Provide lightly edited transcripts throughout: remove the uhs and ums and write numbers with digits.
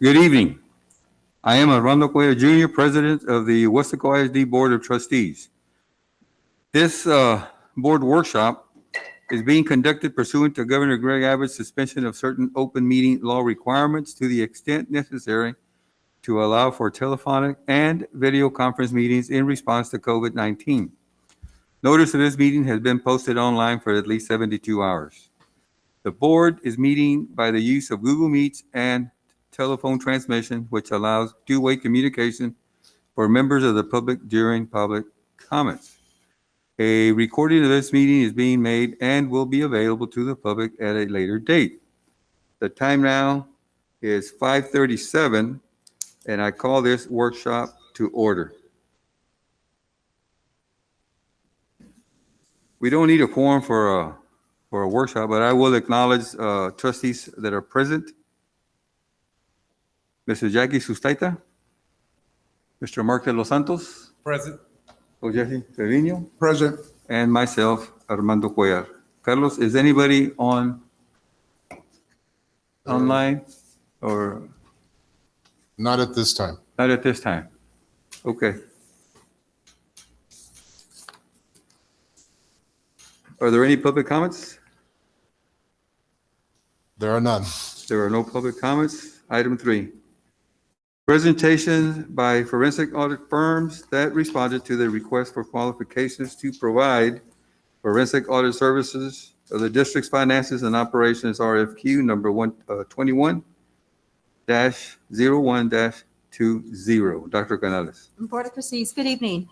Good evening. I am Armando Cuellar Jr., President of the Weslaco ISD Board of Trustees. This board workshop is being conducted pursuant to Governor Greg Abbott's suspension of certain open meeting law requirements to the extent necessary to allow for telephonic and video conference meetings in response to COVID-19. Notice of this meeting has been posted online for at least 72 hours. The board is meeting by the use of Google Meets and telephone transmission, which allows two-way communication for members of the public during public comments. A recording of this meeting is being made and will be available to the public at a later date. The time now is 5:37, and I call this workshop to order. We don't need a quorum for a workshop, but I will acknowledge trustees that are present. Mr. Jackie Sustaita, Mr. Mark de los Santos. Present. Jesse Trevino. Present. And myself, Armando Cuellar. Carlos, is anybody online or? Not at this time. Not at this time. Okay. Are there any public comments? There are none. There are no public comments. Item 3. Presentations by forensic audit firms that responded to the request for qualifications to provide forensic audit services of the district's finances and operations RFQ number 21-01-20. Dr. Canales. Board of Trustees, good evening.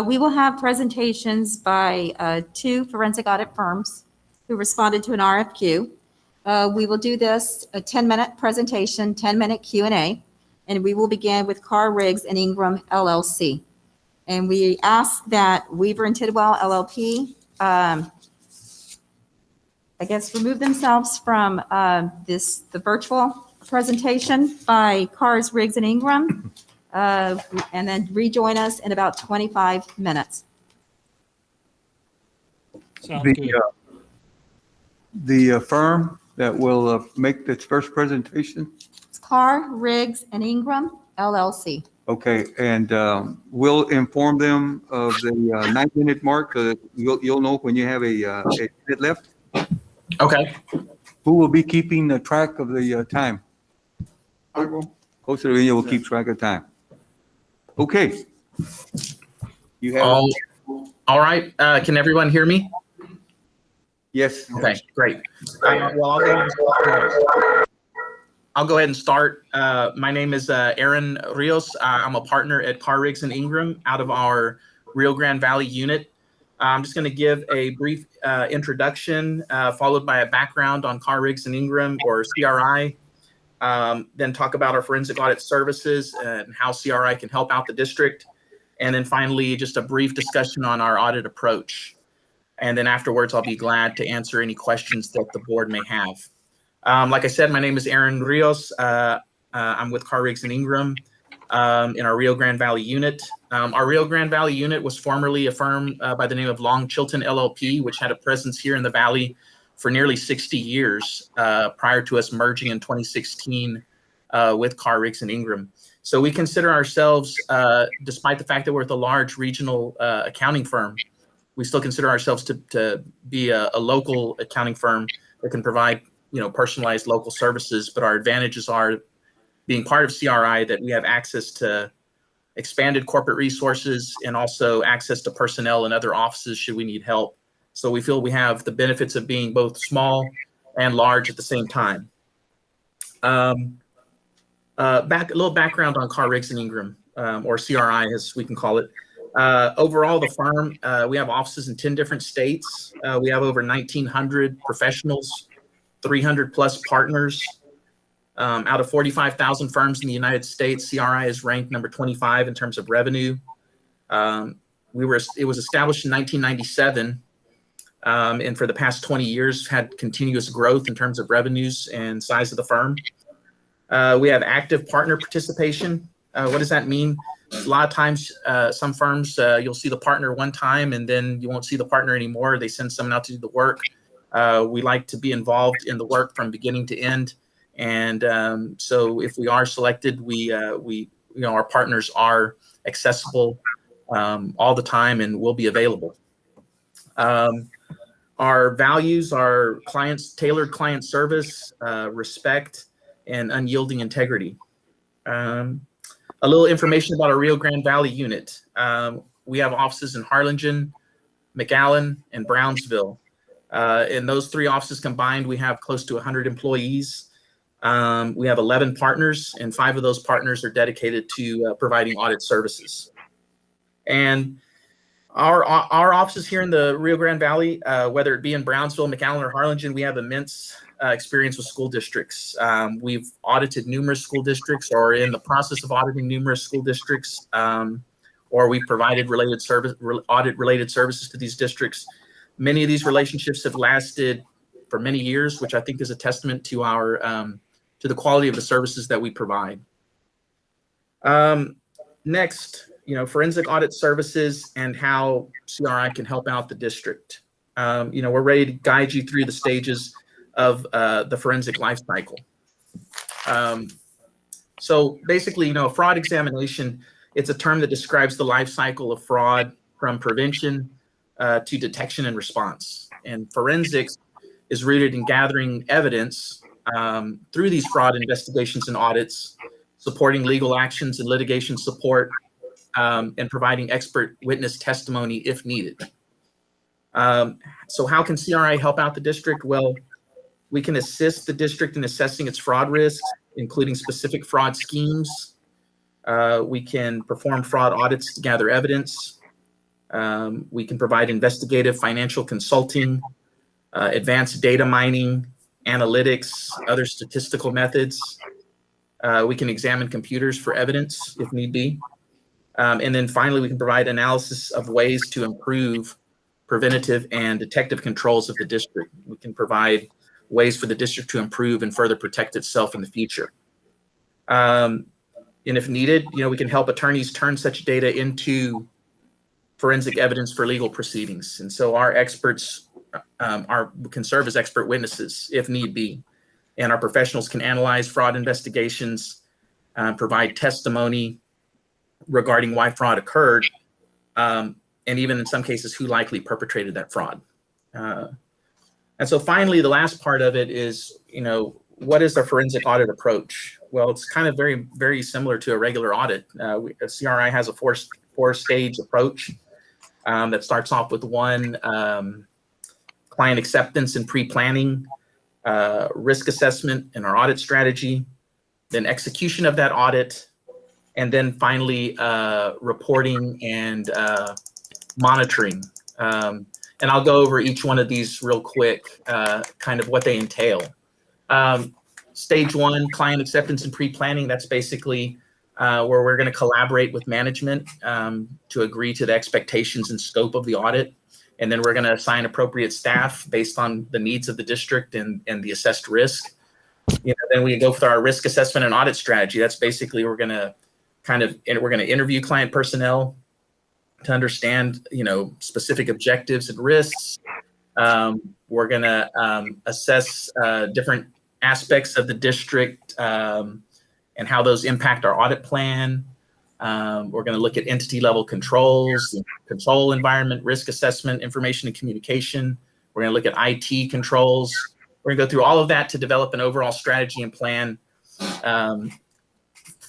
We will have presentations by 2 forensic audit firms who responded to an RFQ. We will do this a 10-minute presentation, 10-minute Q&A. And we will begin with Carr, Riggs & Ingram, LLC. And we ask that Weaver and Tidwell, LLP, remove themselves from the virtual presentation by Carr's, Riggs & Ingram, and then rejoin us in about 25 minutes. Sounds good. The firm that will make this first presentation. Carr, Riggs & Ingram, LLC. Okay, and we'll inform them of the 9-minute mark. You'll know when you have a minute left. Okay. Who will be keeping the track of the time? I will. Coach Trevino will keep track of time. Okay. You have. All right. Can everyone hear me? Yes. Okay, great. Well, I'll go ahead and start. My name is Aaron Rios. I'm a partner at Carr, Riggs & Ingram out of our Rio Grande Valley unit. I'm just going to give a brief introduction, followed by a background on Carr, Riggs & Ingram, or CRI, then talk about our forensic audit services and how CRI can help out the district, and then finally just a brief discussion on our audit approach. And then afterwards, I'll be glad to answer any questions that the board may have. Like I said, my name is Aaron Rios. I'm with Carr, Riggs & Ingram in our Rio Grande Valley unit. Our Rio Grande Valley unit was formerly a firm by the name of Long Chilton LLP, which had a presence here in the Valley for nearly 60 years prior to us merging in 2016 with Carr, Riggs & Ingram. So we consider ourselves, despite the fact that we're the large regional accounting firm, we still consider ourselves to be a local accounting firm that can provide personalized local services, but our advantages are being part of CRI that we have access to expanded corporate resources and also access to personnel in other offices should we need help. So we feel we have the benefits of being both small and large at the same time. A little background on Carr, Riggs & Ingram, or CRI as we can call it. Overall, the firm, we have offices in 10 different states. We have over 1,900 professionals, 300 plus partners. Out of 45,000 firms in the United States, CRI is ranked number 25 in terms of revenue. It was established in 1997, and for the past 20 years had continuous growth in terms of revenues and size of the firm. We have active partner participation. What does that mean? A lot of times, some firms, you'll see the partner one time and then you won't see the partner anymore. They send someone out to do the work. We like to be involved in the work from beginning to end And so if we are selected, our partners are accessible all the time and will be available. Our values are tailored client service, respect, and unyielding integrity. A little information about our Rio Grande Valley unit. We have offices in Harlingen, McAllen, and Brownsville. In those 3 offices combined, we have close to 100 employees. We have 11 partners, and 5 of those partners are dedicated to providing audit services. And our offices here in the Rio Grande Valley, whether it be in Brownsville, McAllen, or Harlingen, we have immense experience with school districts. We've audited numerous school districts, or in the process of auditing numerous school districts, or we've provided audit-related services to these districts. Many of these relationships have lasted for many years, which I think is a testament to our to the quality of the services that we provide. Next, forensic audit services and how CRI can help out the district. We're ready to guide you through the stages of the forensic life cycle. So basically, a fraud examination, it's a term that describes the life cycle of fraud from prevention to detection and response. And forensics is rooted in gathering evidence through these fraud investigations and audits, supporting legal actions and litigation support, and providing expert witness testimony if needed. So how can CRI help out the district? Well, we can assist the district in assessing its fraud risks, including specific fraud schemes. We can perform fraud audits to gather evidence. We can provide investigative financial consulting, advanced data mining, analytics, other statistical methods. We can examine computers for evidence if need be. And then finally, we can provide analysis of ways to improve preventative and detective controls of the district. We can provide ways for the district to improve and further protect itself in the future. And if needed, we can help attorneys turn such data into forensic evidence for legal proceedings. And so our experts can serve as expert witnesses if need be. And our professionals can analyze fraud investigations, provide testimony regarding why fraud occurred, and even in some cases, who likely perpetrated that fraud. And so finally, the last part of it is, what is our forensic audit approach? Well, it's kind of very, very similar to a regular audit. CRI has a four-stage approach that starts off with 1, client acceptance and pre-planning, risk assessment and our audit strategy, then execution of that audit, and then finally reporting and monitoring. And I'll go over each one of these real quick, kind of what they entail. Stage 1, client acceptance and pre-planning, that's basically where we're going to collaborate with management to agree to the expectations and scope of the audit. And then we're going to assign appropriate staff based on the needs of the district and the assessed risk. Then we go for our risk assessment and audit strategy. That's basically we're going to interview client personnel to understand, specific objectives and risks. We're going to assess different aspects of the district and how those impact our audit plan. We're going to look at entity level controls, control environment, risk assessment, information and communication. We're going to look at IT controls. We're going to go through all of that to develop an overall strategy and plan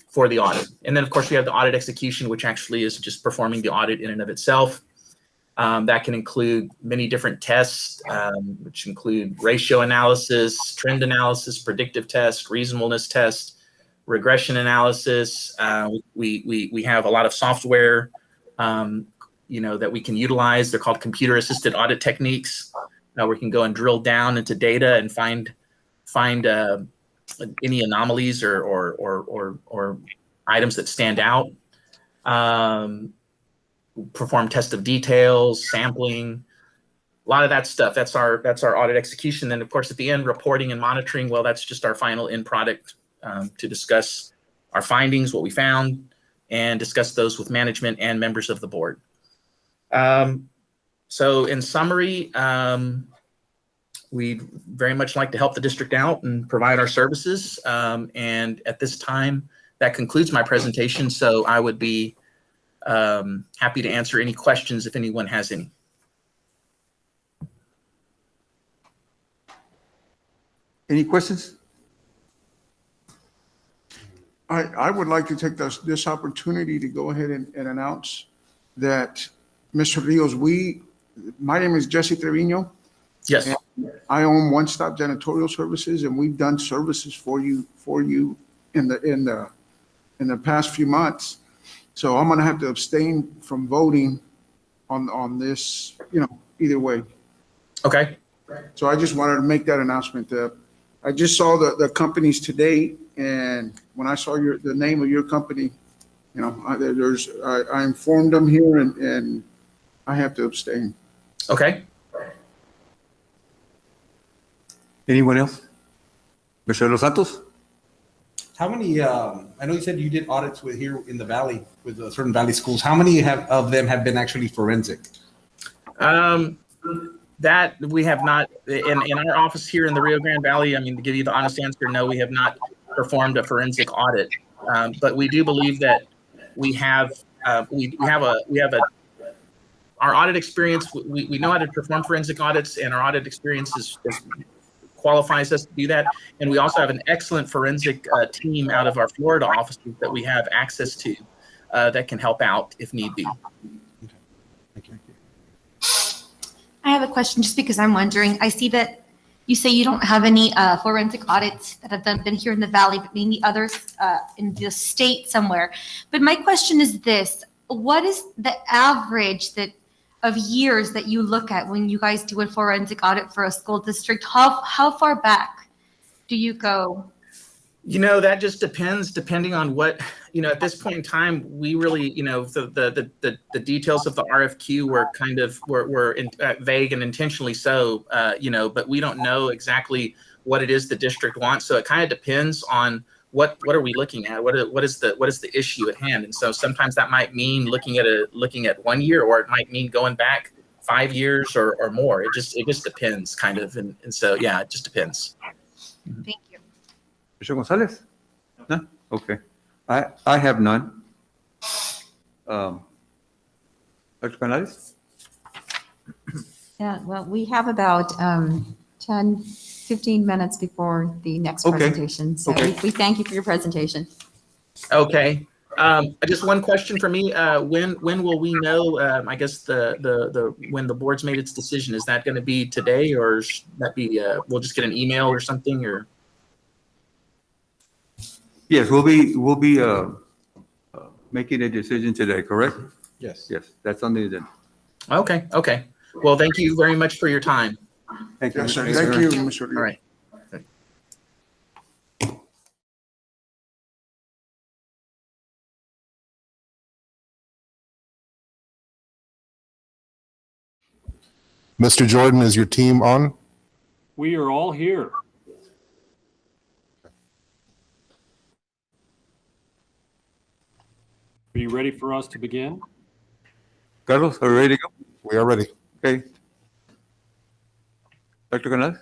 for the audit. And then, of course, we have the audit execution, which actually is just performing the audit in and of itself. That can include many different tests, which include ratio analysis, trend analysis, predictive test, reasonableness test, regression analysis. We have a lot of software, that we can utilize. They're called computer-assisted audit techniques. Now we can go and drill down into data and find any anomalies or items that stand out. Perform test of details, sampling, a lot of that stuff. That's our audit execution. Then, of course, at the end, reporting and monitoring. Well, that's just our final end product to discuss our findings, what we found, and discuss those with management and members of the board. So in summary, we'd very much like to help the district out and provide our services. And at this time, that concludes my presentation. So I would be happy to answer any questions if anyone has any. Any questions? I would like to take this opportunity to go ahead and announce that, Mr. Rios, my name is Jesse Trevino. Yes. And I own One Stop Janitorial Services, and we've done services for you in the past few months. So I'm going to have to abstain from voting on this, either way. Okay. So I just wanted to make that announcement. I just saw the companies today, and when I saw the name of your company, I informed them here, and I have to abstain. Okay. Anyone else? Mr. Los Santos? How many, I know you said you did audits here in the Valley with certain Valley schools. How many of them have been actually forensic? That we have not, in our office here in the Rio Grande Valley, I mean, to give you the honest answer, no, we have not performed a forensic audit. But we do believe that we have our audit experience. We know how to perform forensic audits, and our audit experience qualifies us to do that. And we also have an excellent forensic team out of our Florida offices that we have access to that can help out if need be. Thank you. I have a question just because I'm wondering. I see that you say you don't have any forensic audits that have been here in the Valley, but maybe others in the state somewhere. But my question is this: what is the average of years that you look at when you guys do a forensic audit for a school district? How far back do you go? That just depends, depending on what, at this point in time, we really, the details of the RFQ were vague and intentionally so, but we don't know exactly what it is the district wants. So it kind of depends on what are we looking at? What is the issue at hand? And so sometimes that might mean looking at 1 year, or it might mean going back 5 years or more. It just depends kind of. And so, yeah, it just depends. Thank you. Mr. Gonzalez? No? Okay. I have none. Dr. Canales? Yeah, well, we have about 10, 15 minutes before the next Okay. presentation. So Okay. we thank you for your presentation. Okay. Just one question for me. When will we know, I guess when the board's made its decision? Is that going to be today, or should that be, we'll just get an email or something, or? Yes, we'll be making a decision today, correct? Yes. Yes, that's on the agenda. Okay. Okay. Well, thank you very much for your time. Thank you. Yes, sir. Mr. Thank Rivera. you, Mr. Rios. All right. Mr. Jordan, is your team on? We are all here. Are you ready for us to begin? Carlos, are you ready to go? We are ready. Okay. Dr. Canales?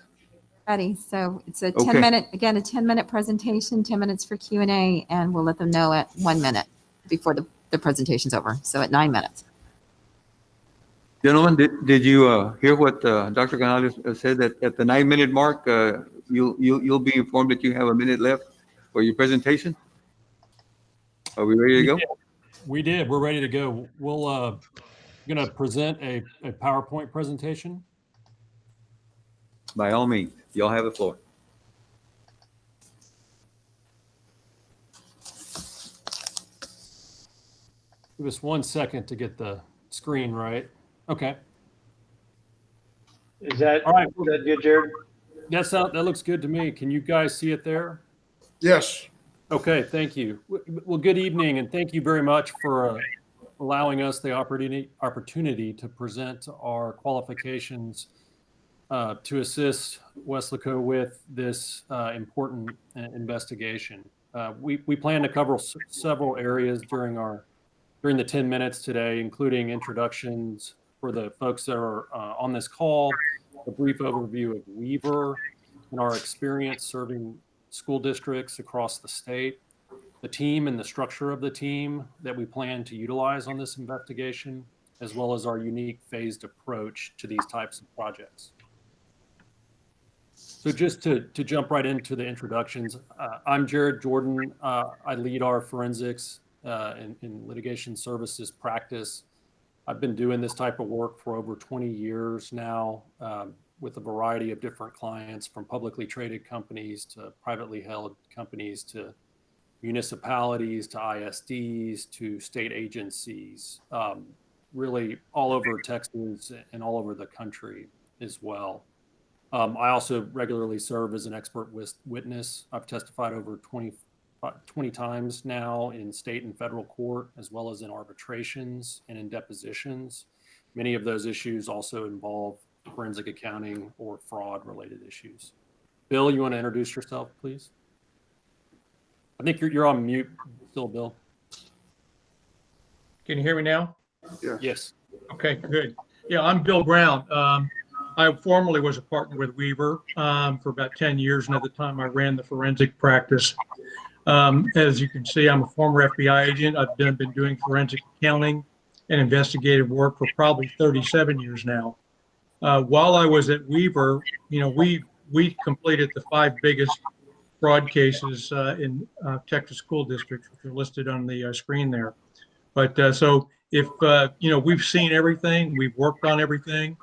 Ready. So it's a Okay. 10-minute presentation, 10 minutes for Q&A, and we'll let them know at 1 minute before the presentation's over. So at 9 minutes. Gentlemen, did you hear what Dr. Canales said, that at the 9-minute mark, you'll be informed that you have a minute left for your presentation? Are we ready to go? We did. We're ready to go. We'll going to present a PowerPoint presentation. By all means, y'all have the floor. Give us 1 second to get the screen right. Okay. Is that, All right. is that good, Jared? That looks good to me. Can you guys see it there? Yes. Okay, thank you. Well, good evening, and thank you very much for allowing us the opportunity to present our qualifications to assist Weslaco with this important investigation. We plan to cover several areas during the 10 minutes today, including introductions for the folks that are on this call, a brief overview of Weaver and our experience serving school districts across the state, the team and the structure of the team that we plan to utilize on this investigation, as well as our unique phased approach to these types of projects. So just to jump right into the introductions, I'm Jared Jordan. I lead our forensics and litigation services practice. I've been doing this type of work for over 20 years now, with a variety of different clients, from publicly traded companies to privately held companies to municipalities to ISDs to state agencies, really all over Texas and all over the country as well. I also regularly serve as an expert witness. I've testified over 20 times now in state and federal court, as well as in arbitrations and in depositions. Many of those issues also involve forensic accounting or fraud related issues. Bill, you want to introduce yourself, please? I think you're on mute still, Bill. Can you hear me now? Yes. Okay, good. Yeah, I'm Bill Brown. I formerly was a partner with Weaver for about 10 years, and at the time I ran the forensic practice. As you can see, I'm a former FBI agent. I've been doing forensic accounting and investigative work for probably 37 years now. While I was at Weaver, we completed the 5 biggest fraud cases in Texas school districts, which are listed on the screen there. But so if we've seen everything, we've worked on everything.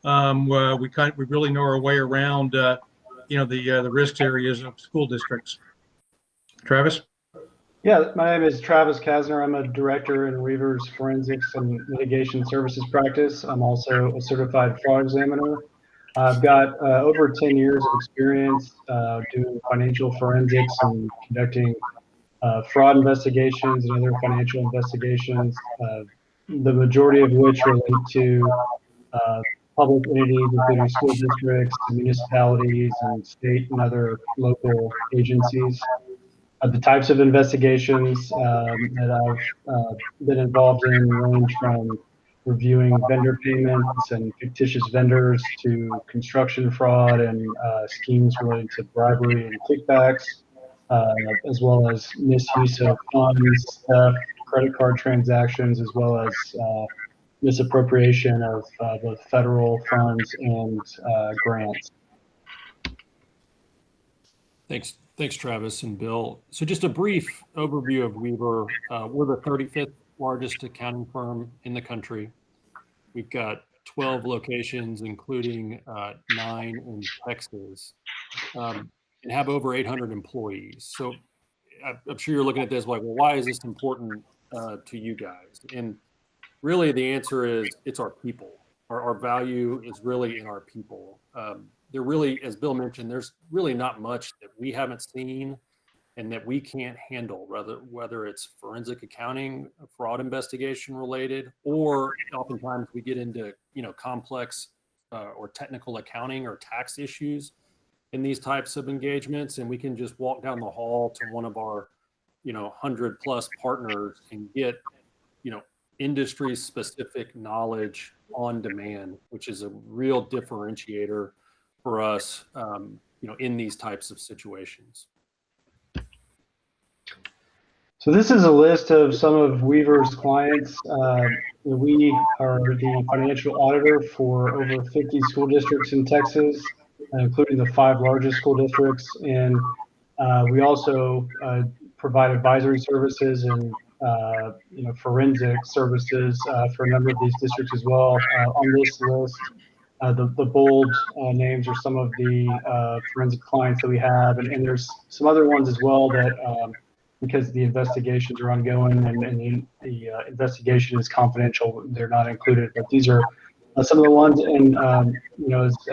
We really know our way around the risk areas of school districts. Travis? Yeah, my name is Travis Kasner. I'm a director in Weaver's Forensics and Litigation Services practice. I'm also a certified fraud examiner. I've got over 10 years of experience doing financial forensics and conducting fraud investigations and other financial investigations, the majority of which relate to public entities, including school districts, municipalities, and state and other local agencies. The types of investigations that I've been involved in range from reviewing vendor payments and fictitious vendors to construction fraud and schemes related to bribery and kickbacks, as well as misuse of funds, theft, credit card transactions, as well as misappropriation of both federal funds and grants. Thanks, Travis and Bill. So just a brief overview of Weaver. We're the 35th largest accounting firm in the country. We've got 12 locations, including 9 in Texas, and have over 800 employees. So I'm sure you're looking at this like, well, why is this important to you guys? And really the answer is it's our people. Our value is really in our people. There really, as Bill mentioned, there's really not much that we haven't seen and that we can't handle, whether it's forensic accounting, fraud investigation related, or oftentimes we get into complex or technical accounting or tax issues in these types of engagements, and we can just walk down the hall to one of our 100+ partners and get industry specific knowledge on demand, which is a real differentiator for us in these types of situations. So this is a list of some of Weaver's clients. We are the financial auditor for over 50 school districts in Texas, including the 5 largest school districts. And we also provide advisory services and forensic services for a number of these districts as well. On this list, the bold names are some of the forensic clients that we have, and there's some other ones as well that because the investigations are ongoing and the investigation is confidential, they're not included. But these are some of the ones, and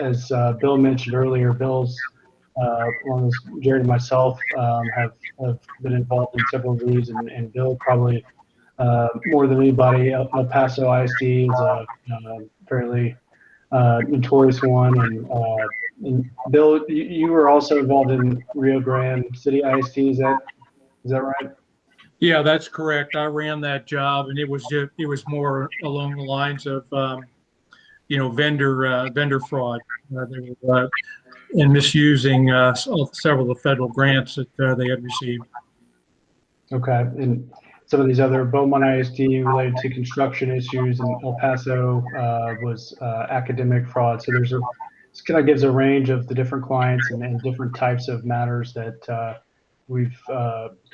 as Bill mentioned earlier, Bill's along with Jared and myself have been involved in several of these, and Bill probably more than anybody. El Paso ISD is a fairly notorious one, and Bill, you were also involved in Rio Grande City ISD. Is that right? Yeah, that's correct. I ran that job, and it was more along the lines of vendor fraud. And misusing several of the federal grants that they had received. Okay, and some of these other Beaumont ISD related to construction issues, and El Paso was academic fraud. So this kind of gives a range of the different clients and different types of matters that we've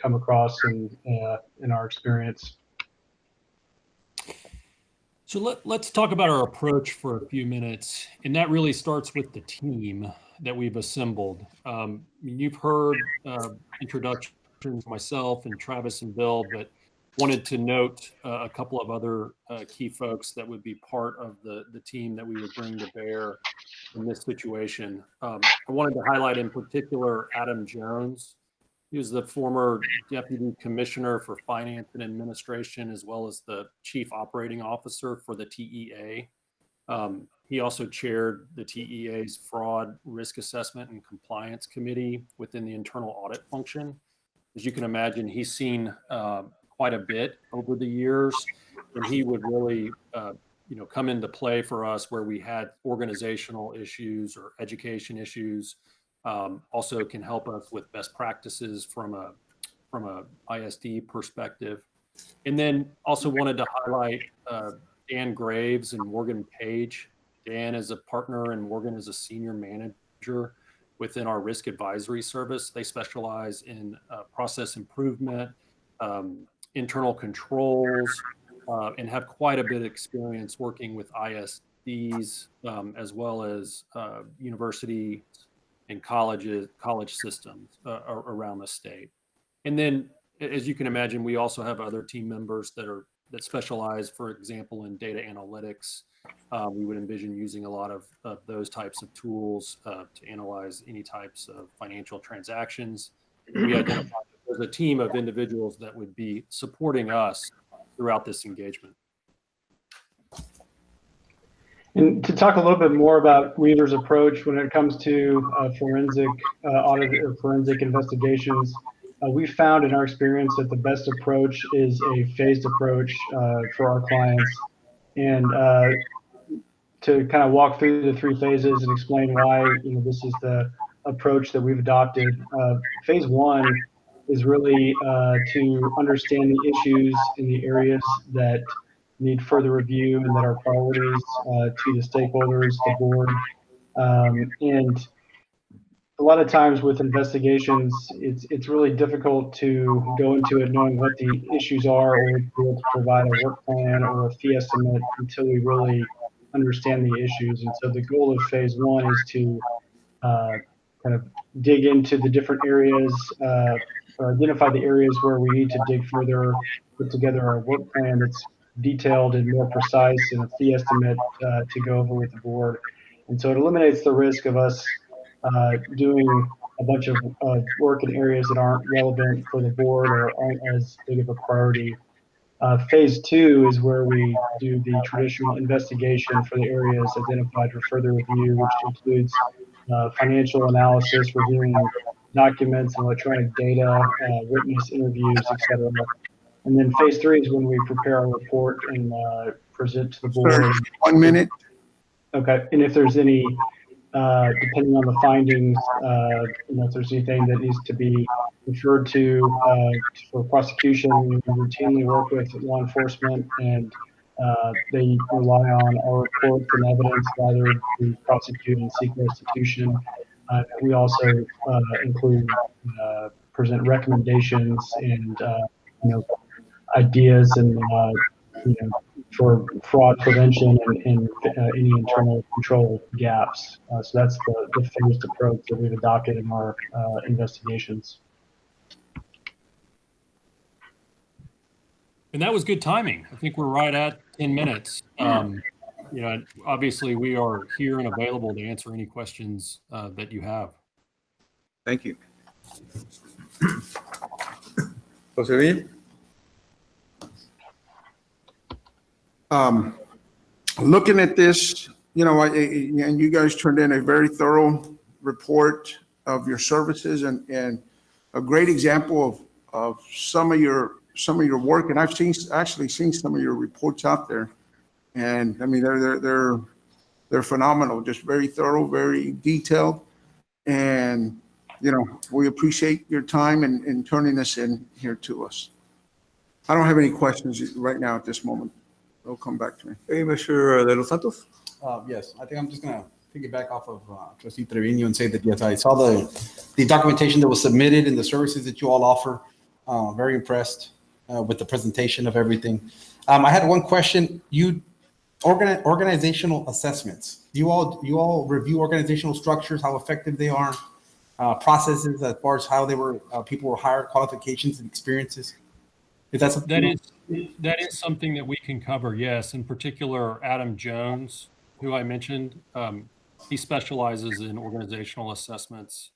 come across in our experience. So let's talk about our approach for a few minutes, and that really starts with the team that we've assembled. You've heard introductions, myself and Travis and Bill, but wanted to note a couple of other key folks that would be part of the team that we would bring to bear in this situation. I wanted to highlight in particular Adam Jones. He was the former Deputy Commissioner for Finance and Administration, as well as the Chief Operating Officer for the TEA. He also chaired the TEA's Fraud, Risk Assessment, and Compliance Committee within the internal audit function. As you can imagine, he's seen quite a bit over the years, and he would really come into play for us where we had organizational issues or education issues. Also can help us with best practices from a ISD perspective. And then also wanted to highlight Dan Graves and Morgan Page. Dan is a partner and Morgan is a senior manager within our risk advisory service. They specialize in process improvement, internal controls, and have quite a bit of experience working with ISDs as well as university and college systems around the state. And then, as you can imagine, we also have other team members that specialize, for example, in data analytics. We would envision using a lot of those types of tools to analyze any types of financial transactions. We identified there's a team of individuals that would be supporting us throughout this engagement. And to talk a little bit more about Weaver's approach when it comes to forensic audit or forensic investigations, we found in our experience that the best approach is a phased approach for our clients. And to kind of walk through the three phases and explain why this is the approach that we've adopted. Phase one is really to understand the issues in the areas that need further review and that are priorities to the stakeholders, the board. And a lot of times with investigations, it's really difficult to go into it knowing what the issues are or be able to provide a work plan or a fee estimate until we really understand the issues. And so the goal of phase one is to kind of dig into the different areas or identify the areas where we need to dig further, put together a work plan that's detailed and more precise and a fee estimate to go over with the board. And so it eliminates the risk of us doing a bunch of work in areas that aren't relevant for the board or aren't as big of a priority. Phase two is where we do the traditional investigation for the areas identified for further review, which includes financial analysis, reviewing documents, electronic data, witness interviews, etc. And then phase three is when we prepare our report and present to the board. Sir, 1 minute. Okay, and if there's any, depending on the findings, if there's anything that needs to be referred to for prosecution, we routinely work with law enforcement, and they rely on our reports and evidence rather to prosecute and seek restitution. We also include present recommendations and ideas and for fraud prevention and any internal control gaps. So that's the phased approach that we've adopted in our investigations. And that was good timing. I think we're right at 10 minutes. Obviously we are here and available to answer any questions that you have. Thank you. Jose Villa? Looking at this, and you guys turned in a very thorough report of your services and a great example of some of your work. And I've actually seen some of your reports out there, and I mean they're they're phenomenal, just very thorough, very detailed. And, you know, we appreciate your time and turning this in here to us. I don't have any questions right now at this moment. They'll come back to me. Hey, Mr. De Los Santos? Yes, I think I'm just gonna piggyback off of Trustee Trevino and say that, yes, I saw the documentation that was submitted and the services that you all offer. Very impressed with the presentation of everything. I had one question. Organizational assessments. You all review organizational structures, how effective they are, processes as far as how people were hired, qualifications and experiences. Is that something? That is something that we can cover, yes. In particular, Adam Jones, who I mentioned, he specializes in organizational assessments.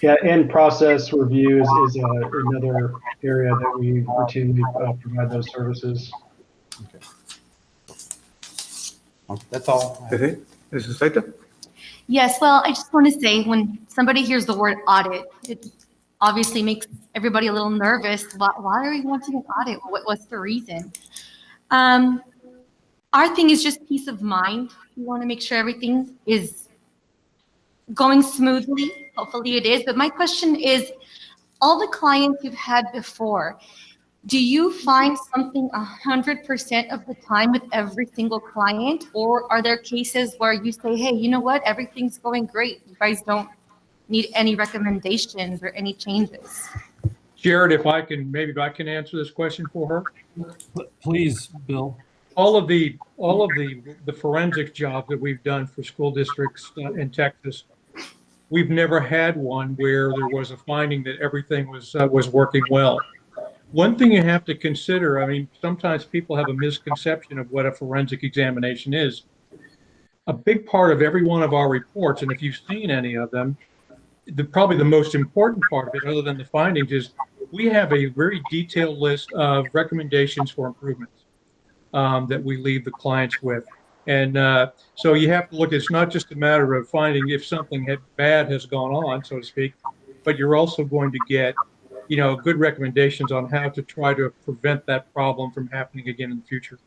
Yeah, and process reviews is another area that we routinely provide those services. Okay. Well, that's all. Okay. Mrs. Saita? Yes, well, I just want to say, when somebody hears the word audit, it obviously makes everybody a little nervous. Why are we wanting an audit? What's the reason? Our thing is just peace of mind. We want to make sure everything is going smoothly. Hopefully it is. But my question is, all the clients you've had before, do you find something 100% of the time with every single client? Or are there cases where you say, hey, you know what? Everything's going great. You guys don't need any recommendations or any changes? Jared, maybe I can answer this question for her. Please, Bill. All of the forensic job that we've done for school districts in Texas, we've never had one where there was a finding that everything was working well. One thing you have to consider, I mean, sometimes people have a misconception of what a forensic examination is. A big part of every one of our reports, and if you've seen any of them, probably the most important part of it, other than the findings, is we have a very detailed list of recommendations for improvements that we leave the clients with. And so you have to look, it's not just a matter of finding if something bad has gone on, so to speak, but you're also going to get, good recommendations on how to try to prevent that problem from happening again in the future.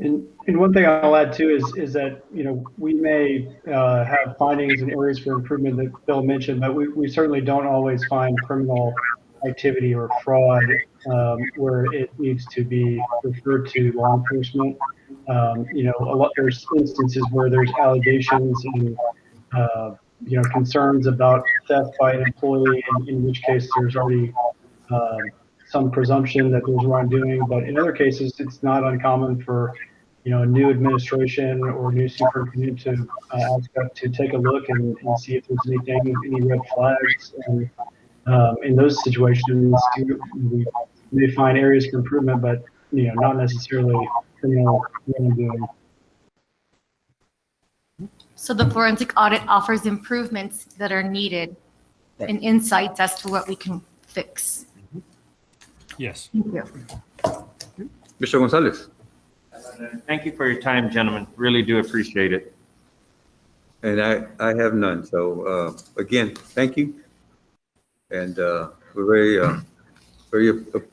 And one thing I'll add too is that, we may have findings and areas for improvement that Bill mentioned, but we certainly don't always find criminal activity or fraud where it needs to be referred to law enforcement. There's instances where there's allegations and concerns about theft by an employee, in which case there's already some presumption that there's wrongdoing. But in other cases, it's not uncommon for a new administration or new superintendent to ask us to take a look and see if there's any red flags. And in those situations, we may find areas for improvement, but not necessarily criminal wrongdoing. So the forensic audit offers improvements that are needed and insights as to what we can fix. Yes. Thank you. Mr. Gonzalez? Thank you for your time, gentlemen. Really do appreciate it. And I have none. So again, thank you. And we're very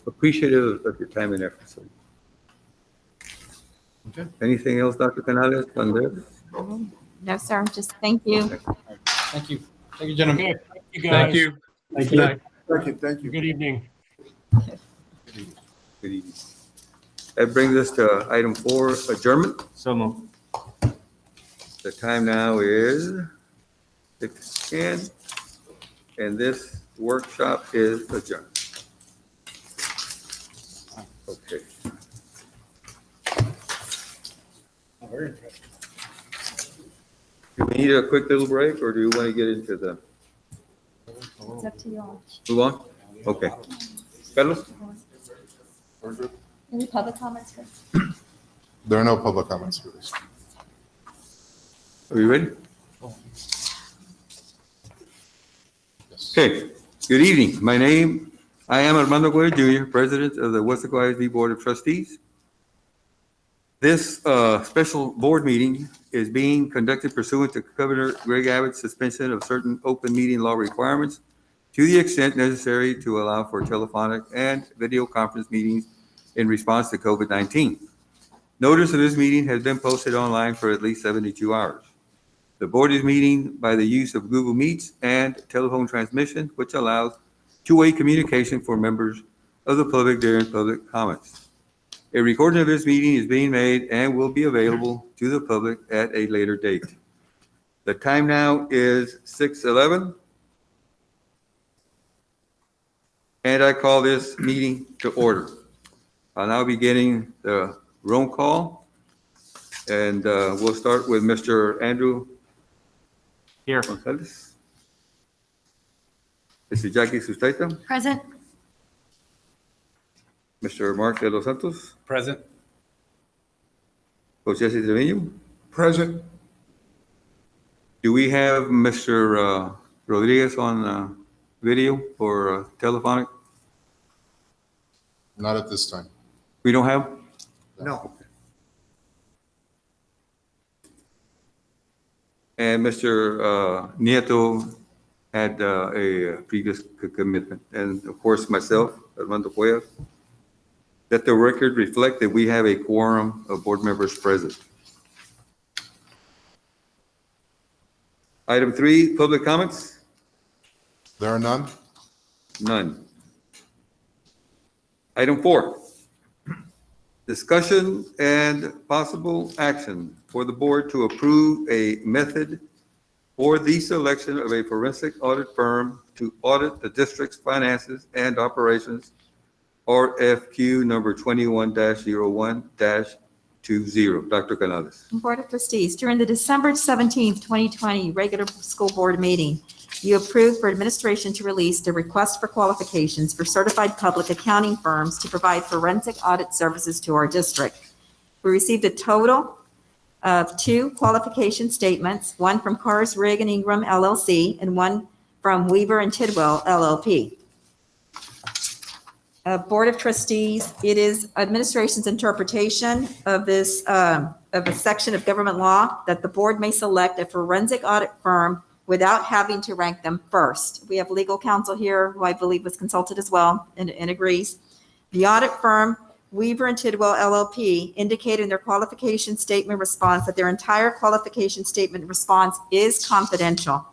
appreciative of your time and effort. So. Okay. Anything else, Dr. Canales? No, sir. Just thank you. Thank you. Thank you, gentlemen. Okay. Thank you, guys. Thank you. Thank Good you. night. Thank you. Good evening. Good evening. That brings us to item 4, adjournment. So moved. The time now is 6:10, and this workshop is adjourned. Okay. Very interesting. Do we need a quick little break, or do you want to get into the, It's up to you all. move on? Okay. Carlos? Any public comments first? There are no public comments for this. Are you ready? Okay, good evening. I am Armando Guerra Jr., President of the Weslaco ISD Board of Trustees. This special board meeting is being conducted pursuant to Governor Greg Abbott's suspension of certain open meeting law requirements to the extent necessary to allow for telephonic and video conference meetings in response to COVID-19. Notice of this meeting has been posted online for at least 72 hours. The board is meeting by the use of Google Meets and telephone transmission, which allows two-way communication for members of the public during public comments. A recording of this meeting is being made and will be available to the public at a later date. The time now is 6:11. And I call this meeting to order. I'll now be getting the roll call. And we'll start with Mr. Andrew Here. Gonzalez. Mr. Jackie Sustaita. Present. Mr. Mark de los Santos. Present. Coach Jesse Trevino. Present. Do we have Mr. Rodriguez on video or telephonic? Not at this time. We don't have? No. And Mr. Nieto had a previous commitment. And of course, myself, Armando Cuellar. Let the record reflect that we have a quorum of board members present. Item 3, public comments? There are none? None. Item 4, discussion and possible action for the board to approve a method for the selection of a forensic audit firm to audit the district's finances and operations, RFQ number 21-01-20. Dr. Canales. Board of Trustees, during the December 17th, 2020 regular school board meeting, you approved for administration to release the request for qualifications for certified public accounting firms to provide forensic audit services to our district. We received a total of 2 qualification statements, one from Cars, Rig, and Ingram LLC, and one from Weaver and Tidwell LLP. Board of Trustees, it is administration's interpretation of this, of a section of government law that the board may select a forensic audit firm without having to rank them first. We have legal counsel here who I believe was consulted as well and agrees. The audit firm, Weaver and Tidwell LLP, indicated in their qualification statement response that their entire qualification statement response is confidential.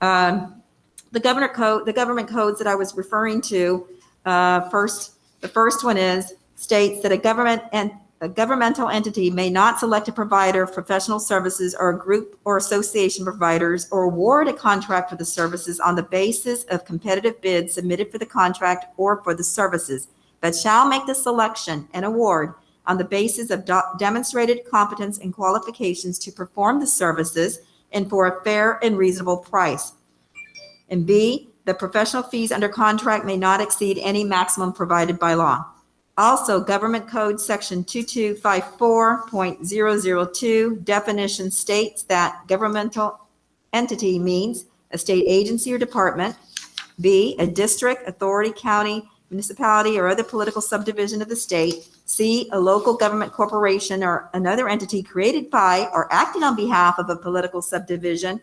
The government codes that I was referring to, the first one states that a governmental entity may not select a provider of professional services or a group or association providers or award a contract for the services on the basis of competitive bids submitted for the contract or for the services, but shall make the selection and award on the basis of demonstrated competence and qualifications to perform the services and for a fair and reasonable price. And B, the professional fees under contract may not exceed any maximum provided by law. Also, Government Code Section 2254.002 definition states that governmental entity means a state agency or department, B, a district, authority, county, municipality, or other political subdivision of the state, C, a local government corporation or another entity created by or acting on behalf of a political subdivision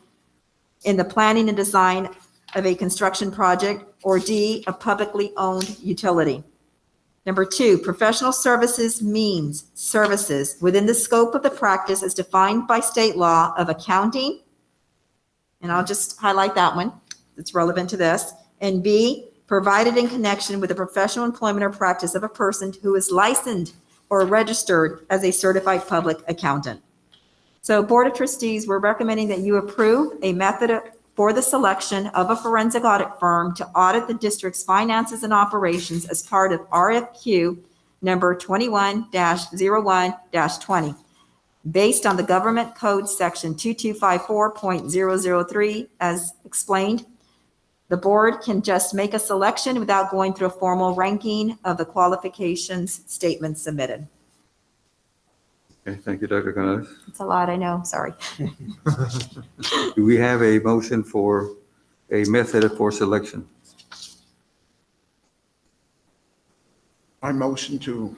in the planning and design of a construction project, or D, a publicly owned utility. Number 2, professional services means services within the scope of the practice as defined by state law of accounting, and I'll just highlight that one, it's relevant to this, and B, provided in connection with the professional employment or practice of a person who is licensed or registered as a certified public accountant. So Board of Trustees, we're recommending that you approve a method for the selection of a forensic audit firm to audit the district's finances and operations as part of RFQ number 21-01-20, based on the Government Code Section 2254.003 as explained. The board can just make a selection without going through a formal ranking of the qualifications statements submitted. Okay, thank you, Dr. Canales. It's a lot, I know, sorry. Do we have a motion for a method for selection? I motion to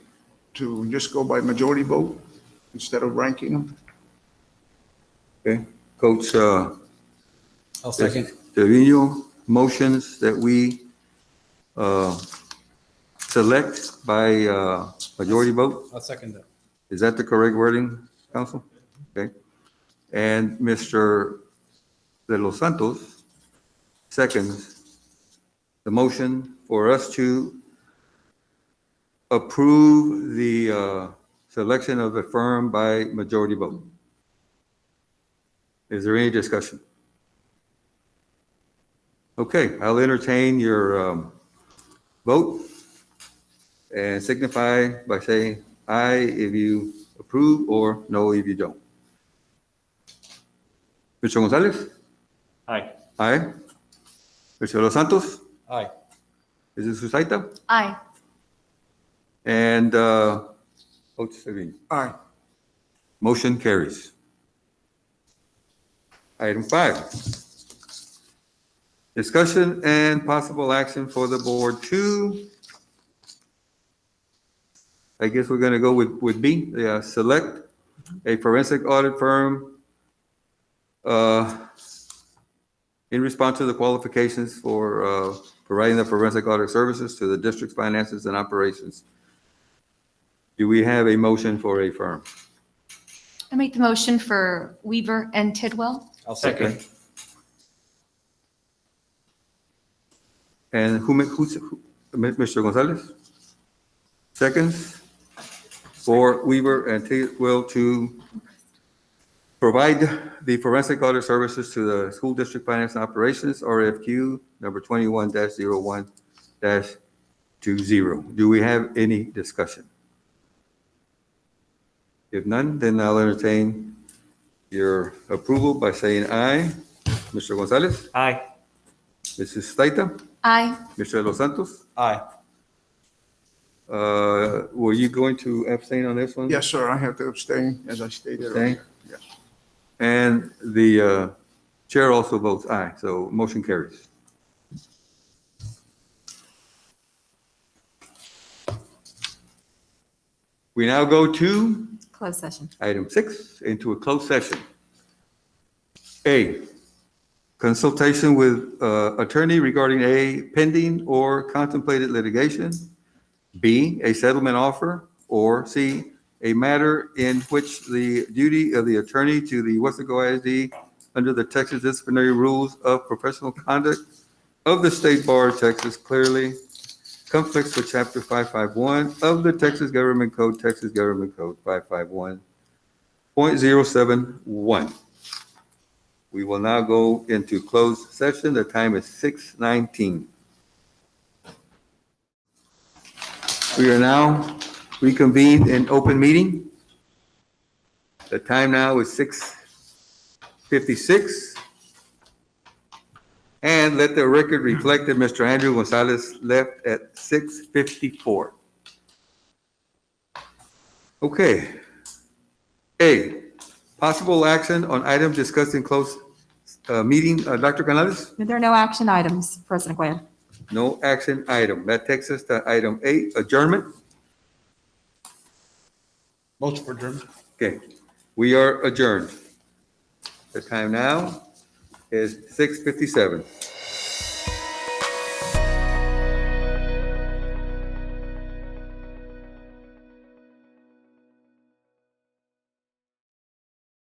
just go by majority vote instead of ranking them. Okay, Coach I'll second. Trevino motions that we select by majority vote. I'll second that. Is that the correct wording, council? Okay. And Mr. De Los Santos seconds the motion for us to approve the selection of a firm by majority vote. Is there any discussion? Okay, I'll entertain your vote and signify by saying aye if you approve or no if you don't. Mr. Gonzalez? Aye. Aye. Mr. Los Santos? Aye. Mrs. Susaita? Aye. And Otis Savini? Aye. Motion carries. Item 5. Discussion and possible action for the board to, I guess we're going to go with B, select a forensic audit firm in response to the qualifications for providing the forensic audit services to the district's finances and operations. Do we have a motion for a firm? I make the motion for Weaver and Tidwell. I'll Second. And who's Mr. Gonzalez? Seconds for Weaver and Tidwell to provide the forensic audit services to the school district finance and operations, RFQ number 21-01-20. Do we have any discussion? If none, then I'll entertain your approval by saying aye. Mr. Gonzalez? Aye. Mrs. Staita? Aye. Mr. Los Santos? Aye. Were you going to abstain on this one? Yes, sir, I have to abstain, as I stated Abstain? earlier. Yes. And the chair also votes aye, so motion carries. We now go to Closed session. item 6, into a closed session. A, consultation with attorney regarding A, pending or contemplated litigation. B, a settlement offer. Or C, a matter in which the duty of the attorney to the Weslaco ISD under the Texas disciplinary rules of professional conduct of the State Bar of Texas clearly conflicts with Chapter 551 of the Texas Government Code 551.071. We will now go into closed session. The time is 6:19. We are now reconvened in open meeting. The time now is 6:56. And let the record reflect that Mr. Andrew Gonzalez left at 6:54. Okay. A, possible action on items discussed in closed meeting. Dr. Canales? There are no action items, President Guerrero. No action item. That takes us to item 8, adjournment. Motion for adjournment. Okay, we are adjourned. The time now is 6:57.